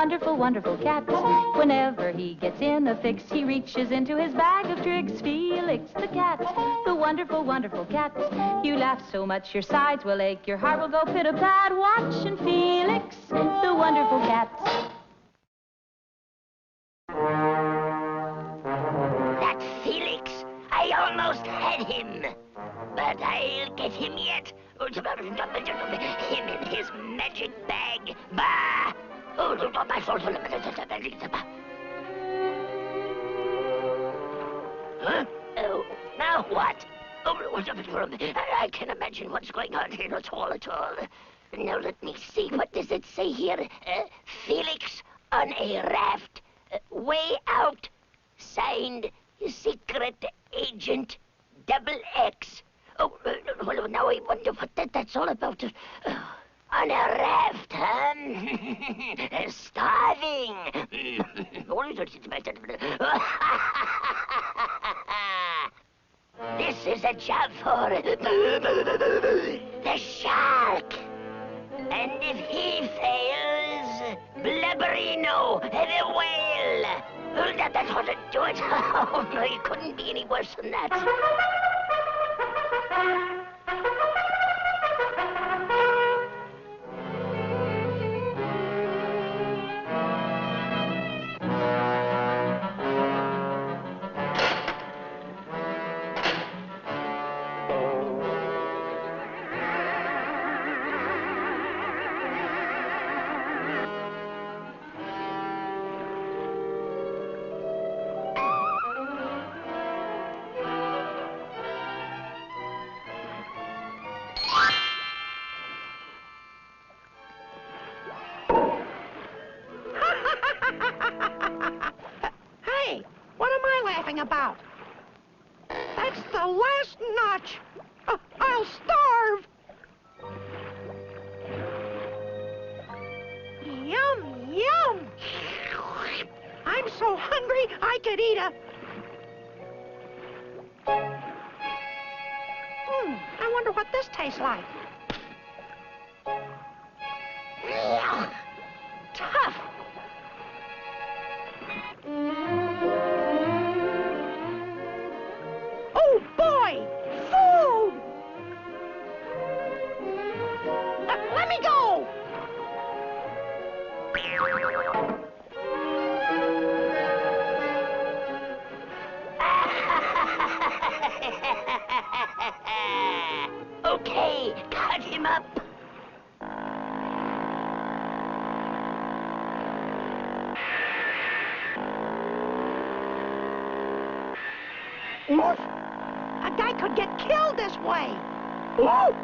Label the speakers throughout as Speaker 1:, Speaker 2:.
Speaker 1: wonderful, wonderful cat. Whenever he gets in a fix, he reaches into his bag of tricks. Felix the cat, the wonderful, wonderful cat. You laugh so much your sides will ache, your heart will go pit-a-pat. Watching Felix, the wonderful cat.
Speaker 2: That Felix, I almost had him. But I'll get him yet. Him in his magic bag. Bah! Oh, huh? Oh, now what? I can imagine what's going on here at all. Now let me see. What does it say here? Felix on a raft. Way out. Signed, Secret Agent XX. Oh, well, now I wonder what that's all about. On a raft, huh? Starving. This is a job for the shark. And if he fails, Blubberino, the whale. That ought to do it. Oh, no, it couldn't be any worse than that.
Speaker 3: About. That's the last notch. I'll starve. Yum, yum. I'm so hungry I could eat a... I wonder what this tastes like. Tough. Oh, boy! Food! Let me go!
Speaker 2: Okay, cut him up.
Speaker 3: Oof. A guy could get killed this way. Ooh.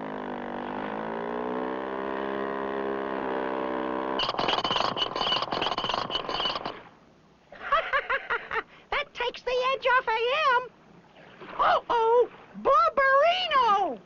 Speaker 3: That takes the edge off of him. Uh-oh, Blubberino!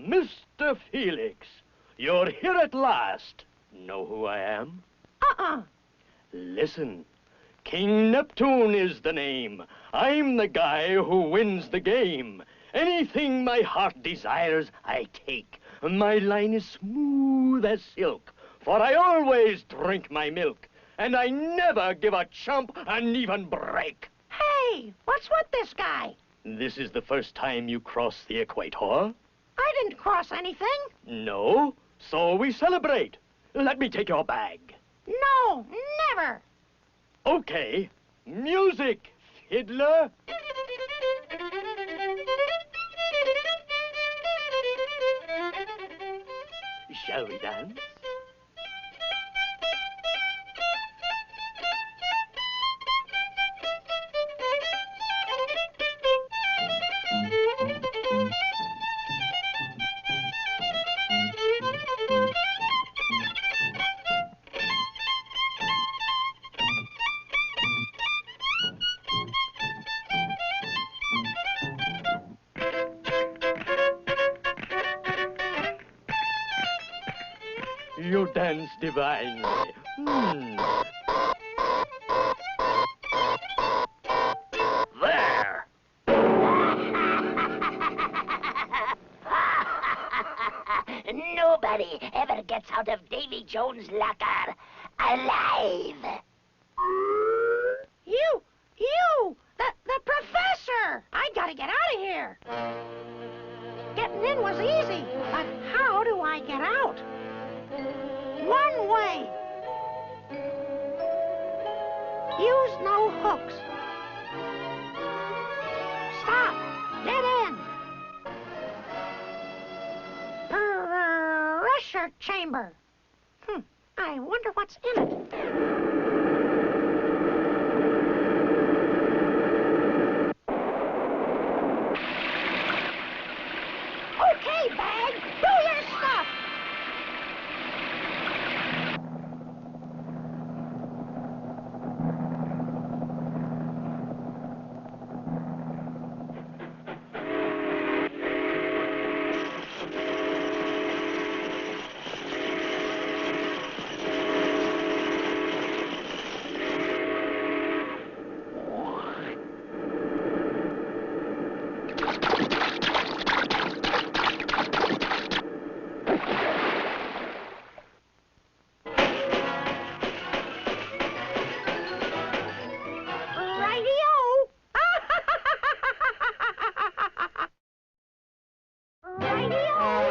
Speaker 4: Mr. Felix, you're here at last. Know who I am? Listen, King Neptune is the name. I'm the guy who wins the game. Anything my heart desires, I take. My line is smooth as silk, for I always drink my milk, and I never give a chump an even break.
Speaker 3: Hey, what's with this guy?
Speaker 4: This is the first time you cross the equator?
Speaker 3: I didn't cross anything.
Speaker 4: No, so we celebrate. Let me take your bag.
Speaker 3: No, never.
Speaker 4: Okay, music, fiddler. Shall we dance? you dance divinely.
Speaker 2: There! Nobody ever gets out of Davy Jones' locker alive.
Speaker 3: You! The professor! I gotta get out of here. Getting in was easy, but how do I get out? One way. Use no hooks. Stop. Dead end. Pressure chamber. I wonder what's in it. Okay, bag. Do your stuff. Radio.